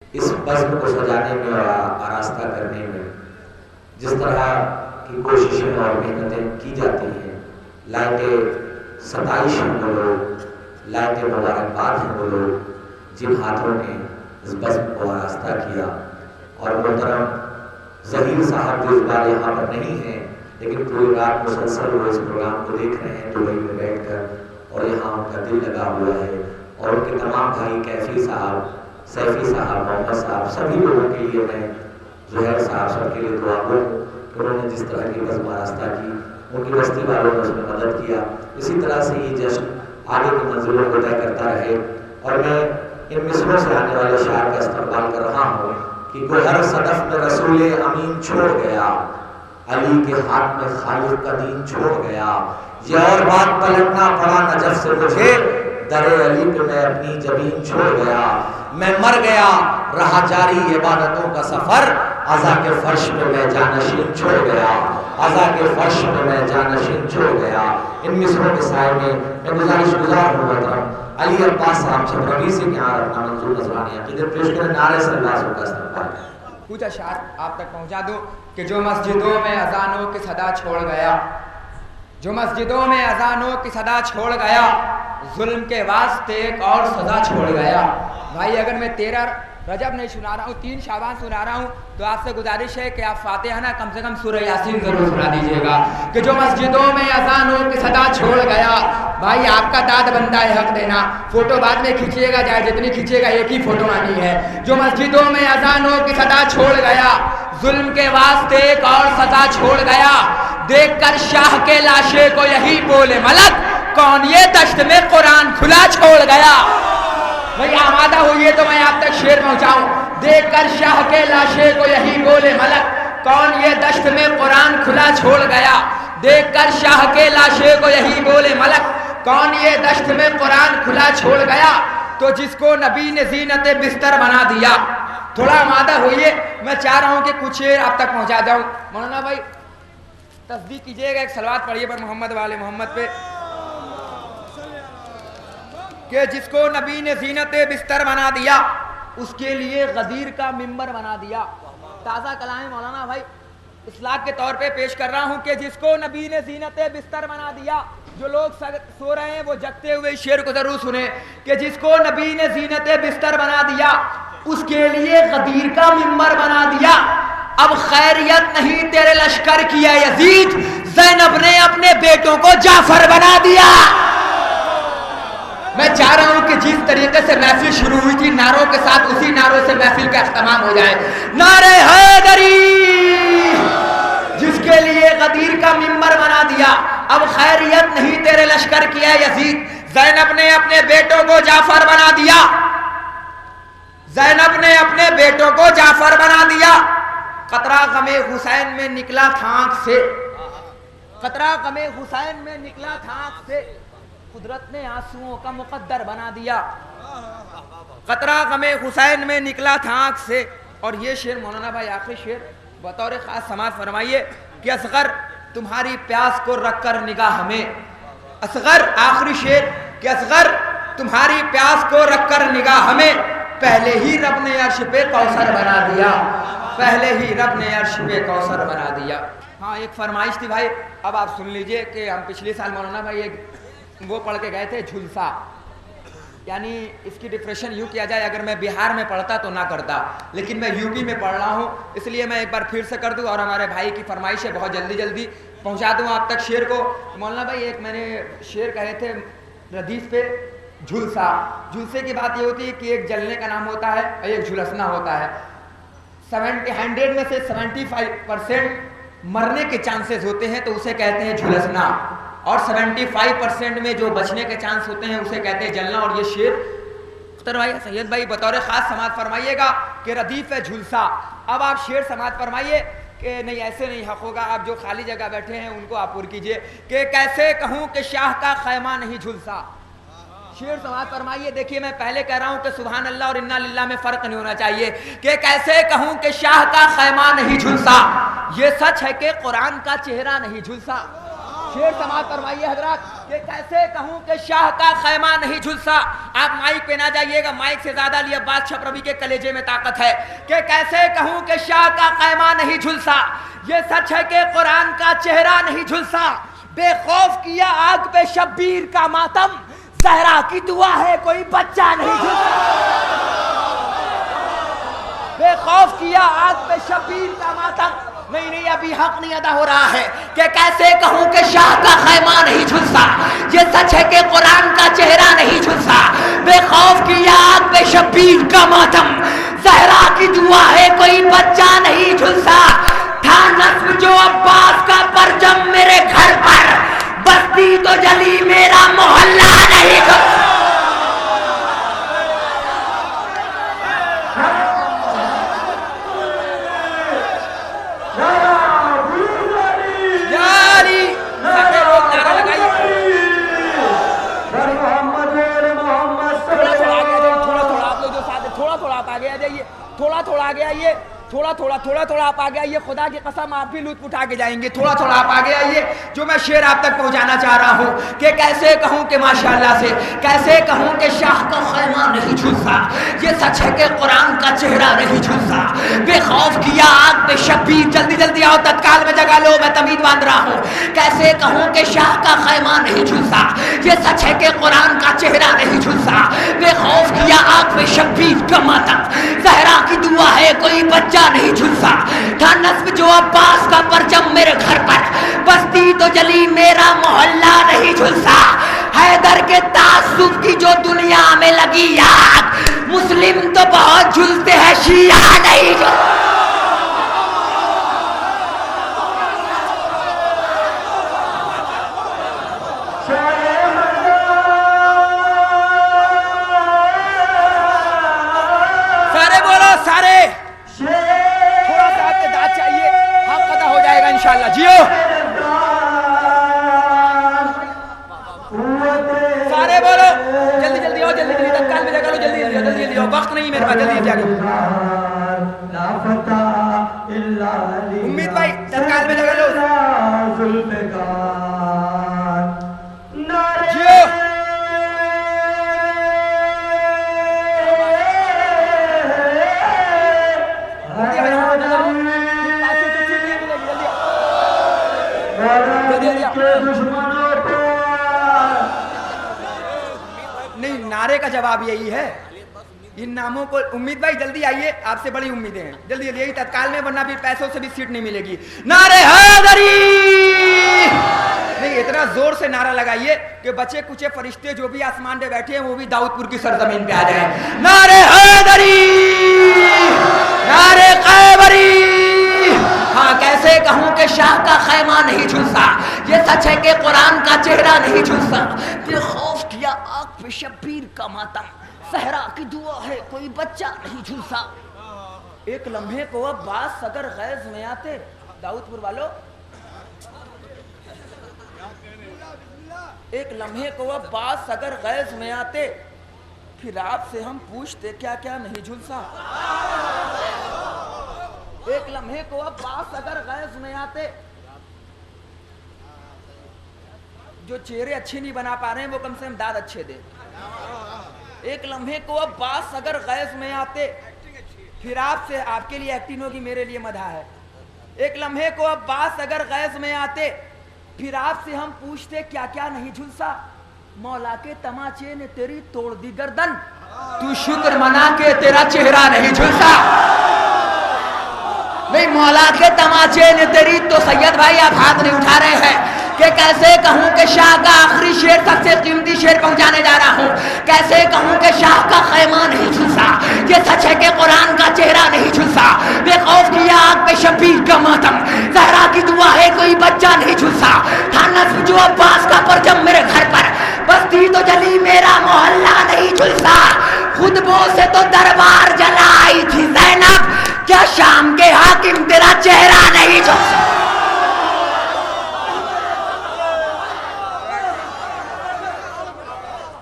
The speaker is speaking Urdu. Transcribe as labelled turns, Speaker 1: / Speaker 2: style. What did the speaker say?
Speaker 1: اس بزم کو سجانے میں اور آراستہ کرنے میں جس طرح کی کوششیں اور محنتیں کی جاتی ہیں، لائٹیں ستائش ہیں وہ لوگ، لائٹیں مبارکباد ہیں وہ لوگ جن ہاتھوں نے اس بزم کو آراستہ کیا۔ اور محترم ظہیر صاحب جو اس بار یہاں پر نہیں ہیں لیکن پوری رات مسلسل وہ اس پروگرام کو دیکھ رہے ہیں دبئی میں بیٹھ کر، اور یہاں ان کا دل لگا ہوا ہے، اور ان کے تمام بھائی کیفی صاحب، سیفی صاحب، محمد صاحب، سبھی لوگوں کے لیے میں زہیر صاحب سب کے لیے دعا ہوں کہ انہوں نے جس طرح کی بزم آراستہ کی، ان کی بستی والوں نے اس میں مدد کیا، اسی طرح سے یہ جشن آگے کی منزلوں کو طے کرتا رہے۔ اور میں ان مصروں سے آنے والے شعر کا استقبال کر رہا ہوں کہ گوہر صدف میں رسول امین چھوڑ گیا، علی کے ہاتھ میں خالق کا دین چھوڑ گیا، یہ اور بات پلٹنا پڑا نجف سے مجھے، در علی پہ میں اپنی جبین چھوڑ گیا، میں مر گیا رہا جاری عبادتوں کا سفر، عزا کے فرش پہ میں جانشین چھوڑ گیا، عزا کے فرش پہ میں جانشین چھوڑ گیا۔ ان مصروں کے سائے میں گزارش گزار ہوں محترم علی عباس صاحب چھبرگی سے کہ آپ اپنا منظور نذرانی عقیدت پیش کریں، نعرے سے اللہ کا استقبال کریں۔
Speaker 2: کچھ اشعار آپ تک پہنچا دوں کہ جو مسجدوں میں اذانوں کی صدا چھوڑ گیا، جو مسجدوں میں اذانوں کی صدا چھوڑ گیا، ظلم کے واسطے ایک اور سزا چھوڑ گیا۔ بھائی اگر میں 13 رجب نہیں سنا رہا ہوں، 3 شعبان سنا رہا ہوں تو آپ سے گزارش ہے کہ آپ فاتحہ نہ کم سے کم سورہ یاسین ضرور سنا دیجیے گا کہ جو مسجدوں میں اذانوں کی صدا چھوڑ گیا۔ بھائی آپ کا داد بنتا ہے حق دینا، فوٹو بعد میں کھینچیے گا، چاہے جتنی کھینچیے گا ایک ہی فوٹو آنی ہے۔ جو مسجدوں میں اذانوں کی صدا چھوڑ گیا، ظلم کے واسطے ایک اور سزا چھوڑ گیا، دیکھ کر شاہ کے لاشے کو یہی بولے ملک، کون یہ دشت میں قرآن کھلا چھوڑ گیا۔ بھئی آمادہ ہوئیے تو میں آپ تک شعر پہنچاؤں۔ دیکھ کر شاہ کے لاشے کو یہی بولے ملک، کون یہ دشت میں قرآن کھلا چھوڑ گیا، دیکھ کر شاہ کے لاشے کو یہی بولے ملک، کون یہ دشت میں قرآن کھلا چھوڑ گیا۔ تو جس کو نبی نے زینت بستر بنا دیا، تھوڑا آمادہ ہوئیے، میں چاہ رہا ہوں کہ کچھ شعر آپ تک پہنچا جاؤں۔ مولانا بھائی تصدیق کیجئے گا، ایک صلوات پڑھیے پر محمد والے محمد پہ، کہ جس کو نبی نے زینت بستر بنا دیا اس کے لیے غدیر کا ممبر بنا دیا۔ تازہ کلام مولانا بھائی اصلاح کے طور پہ پیش کر رہا ہوں کہ جس کو نبی نے زینت بستر بنا دیا، جو لوگ سو رہے ہیں وہ جگتے ہوئے اس شعر کو ضرور سنیں کہ جس کو نبی نے زینت بستر بنا دیا اس کے لیے غدیر کا ممبر بنا دیا۔ اب خیریت نہیں تیرے لشکر کیا یزید، زینب نے اپنے بیٹوں کو جعفر بنا دیا۔ میں چاہ رہا ہوں کہ جس طریقے سے محفل شروع ہوئی تھی نعروں کے ساتھ، اسی نعروں سے محفل کا اختتام ہو جائے۔ نعرے حیدری، جس کے لیے غدیر کا ممبر بنا دیا، اب خیریت نہیں تیرے لشکر کیا یزید، زینب نے اپنے بیٹوں کو جعفر بنا دیا، زینب نے اپنے بیٹوں کو جعفر بنا دیا۔ قطرہ غم حسین میں نکلا تھا آنکھ سے، قطرہ غم حسین میں نکلا تھا آنکھ سے، قدرت نے آنسوؤں کا مقدر بنا دیا۔ قطرہ غم حسین میں نکلا تھا آنکھ سے۔ اور یہ شعر مولانا بھائی آخری شعر بطور خاص سماعت فرمائیے کہ اصغر تمہاری پیاس کو رکھ کر نگاہ ہمیں، اصغر آخری شعر کہ اصغر تمہاری پیاس کو رکھ کر نگاہ ہمیں، پہلے ہی رب نے عرش پہ کوثر بنا دیا، پہلے ہی رب نے عرش پہ کوثر بنا دیا۔ ہاں ایک فرمائش تھی بھائی، اب آپ سن لیجئے کہ ہم پچھلے سال مولانا بھائی ایک وہ پڑھ کے گئے تھے جھلسا، یعنی اس کی ڈیفریشن یوں کیا جائے، اگر میں بہار میں پڑھتا تو نہ کرتا، لیکن میں یو پی میں پڑھ رہا ہوں اس لیے میں ایک بار پھر سے کر دوں، اور ہمارے بھائی کی فرمائش ہے بہت جلدی جلدی پہنچا دوں آپ تک شعر کو۔ مولانا بھائی ایک میں نے شعر کہے تھے ردیف پہ، جھلسا، جھلسے کی بات یہ ہوتی ہے کہ ایک جلنے کا نام ہوتا ہے اور ایک جھلسنا ہوتا ہے۔ 100 میں سے 75% مرنے کے چانسز ہوتے ہیں تو اسے کہتے ہیں جھلسنا، اور 75% میں جو بچنے کے چانس ہوتے ہیں اسے کہتے ہیں جلنا۔ اور یہ شعر اختر بھائی سید بھائی بطور خاص سماعت فرمائیے گا کہ ردیف ہے جھلسا۔ اب آپ شعر سماعت فرمائیے کہ نہیں ایسے نہیں حق ہوگا، آپ جو خالی جگہ بیٹھے ہیں ان کو آپ پر کیجئے کہ کیسے کہوں کہ شاہ کا خیمہ نہیں جھلسا۔ شعر سماعت فرمائیے، دیکھیے میں پہلے کہہ رہا ہوں کہ سبحان اللہ اور انا للہ میں فرق نہیں ہونا چاہیے کہ کیسے کہوں کہ شاہ کا خیمہ نہیں جھلسا، یہ سچ ہے کہ قرآن کا چہرہ نہیں جھلسا۔ شیر سماعت فرمائیے حضرات کہ کیسے کہوں کہ شاہ کا خیمہ نہیں جھلسا. آپ مائک پہ نہ جائیے گا, مائک سے زیادہ لیے بات چھپربی کے کلیجے میں طاقت ہے. کہ کیسے کہوں کہ شاہ کا خیمہ نہیں جھلسا, یہ سچ ہے کہ قرآن کا چہرہ نہیں جھلسا. بے خوف کیا آگ پہ شبیر کا ماتم, زہرا کی دعا ہے کوئی بچہ نہیں جھلسا. بے خوف کیا آگ پہ شبیر کا ماتم. نہیں ابھی حق نہیں ادا ہو رہا ہے. کہ کیسے کہوں کہ شاہ کا خیمہ نہیں جھلسا, یہ سچ ہے کہ قرآن کا چہرہ نہیں جھلسا. بے خوف کی آگ پہ شبیر کا ماتم, زہرا کی دعا ہے کوئی بچہ نہیں جھلسا. تھا نصب جو عباس کا پرچم میرے گھر پر, بستی تو جلی میرا محلہ نہیں جھلسا. تھوڑا آگے آئیے, تھوڑا آپ آگے آئیے. خدا کی قسم آپ بھی لطف اٹھا کے جائیں گے. تھوڑا آپ آگے آئیے. جو میں شعر آپ تک پہنچانا چاہ رہا ہوں کہ کیسے کہوں کہ ماشاءاللہ سے کیسے کہوں کہ شاہ کا خیمہ نہیں جھلسا, یہ سچ ہے کہ قرآن کا چہرہ نہیں جھلسا. بے خوف کیا آگ پہ شبیر, جلدی آؤ تتکال میں جگہ لو, میں تمید باندھ رہا ہوں. کیسے کہوں کہ شاہ کا خیمہ نہیں جھلسا, یہ سچ ہے کہ قرآن کا چہرہ نہیں جھلسا. بے خوف کیا آگ پہ شبیر کا ماتم, زہرا کی دعا ہے کوئی بچہ نہیں جھلسا. تھا نصب جو عباس کا پرچم میرے گھر پر, بستی تو جلی میرا محلہ نہیں جھلسا. حیدر کے تعصب کی جو دنیا میں لگی آگ, مسلم تو بہت جھلتے ہیں شیعہ نہیں جھلسا. انشاءاللہ جیو سارے بولو, جلدی آؤ, جلدی تتکال میں جگہ لو, جلدی آؤ, وقت نہیں میرے پاس, جلدی آگے. امید بھائی تتکال میں جگہ لو, جیو. نہیں, نعرے کا جواب یہی ہے. ان ناموں کو امید بھائی جلدی آئیے, آپ سے بڑی امیدیں ہیں, جلدی یہی تتکال میں, ورنہ پھر پیسوں سے بھی سیٹ نہیں ملے گی. نعرے حیدری نہیں, اتنا زور سے نعرہ لگائیے کہ بچے کچھ فرشتے جو بھی آسمان پہ بیٹھے ہیں وہ بھی داؤد پور کی سرزمین پہ آ جائیں. نعرے حیدری, نعرے قیبری. ہاں, کیسے کہوں کہ شاہ کا خیمہ نہیں جھلسا, یہ سچ ہے کہ قرآن کا چہرہ نہیں جھلسا. بے خوف کیا آگ پہ شبیر کا ماتم, صحرا کی دعا ہے کوئی بچہ نہیں جھلسا. ایک لمحے کو عباس اگر غیظ میں آتے, داؤد پور والو, ایک لمحے کو عباس اگر غیظ میں آتے, پھر آپ سے ہم پوچھتے کیا کیا نہیں جھلسا. ایک لمحے کو عباس اگر غیظ میں آتے, جو چہرے اچھے نہیں بنا پا رہے ہیں وہ کم سے کم داد اچھے دے. ایک لمحے کو عباس اگر غیظ میں آتے, پھر آپ سے, آپ کے لیے ایکٹنگ ہوگی, میرے لیے مدح ہے. ایک لمحے کو عباس اگر غیظ میں آتے, پھر آپ سے ہم پوچھتے کیا کیا نہیں جھلسا. مولا کے تماچے نے تیری توڑ دی گردن, تو شکر منا کے تیرا چہرہ نہیں جھلسا. نہیں, مولا کے تماچے نے تیری, تو سید بھائی آپ ہاتھ نہیں اٹھا رہے ہیں. کہ کیسے کہوں کہ شاہ کا آخری شعر سب سے قیمتی شعر پہنچانے جا رہا ہوں. کیسے کہوں کہ شاہ کا خیمہ نہیں جھلسا, یہ سچ ہے کہ قرآن کا چہرہ نہیں جھلسا. بے خوف کیا آگ پہ شبیر کا ماتم, زہرا کی دعا ہے کوئی بچہ نہیں جھلسا. تھا نصب جو عباس کا پرچم میرے گھر پر, بستی تو جلی میرا محلہ نہیں جھلسا. خطبوں سے تو دربار جلائی تھی زینب, کیا شام کے حاکم تیرا چہرہ نہیں جھلسا.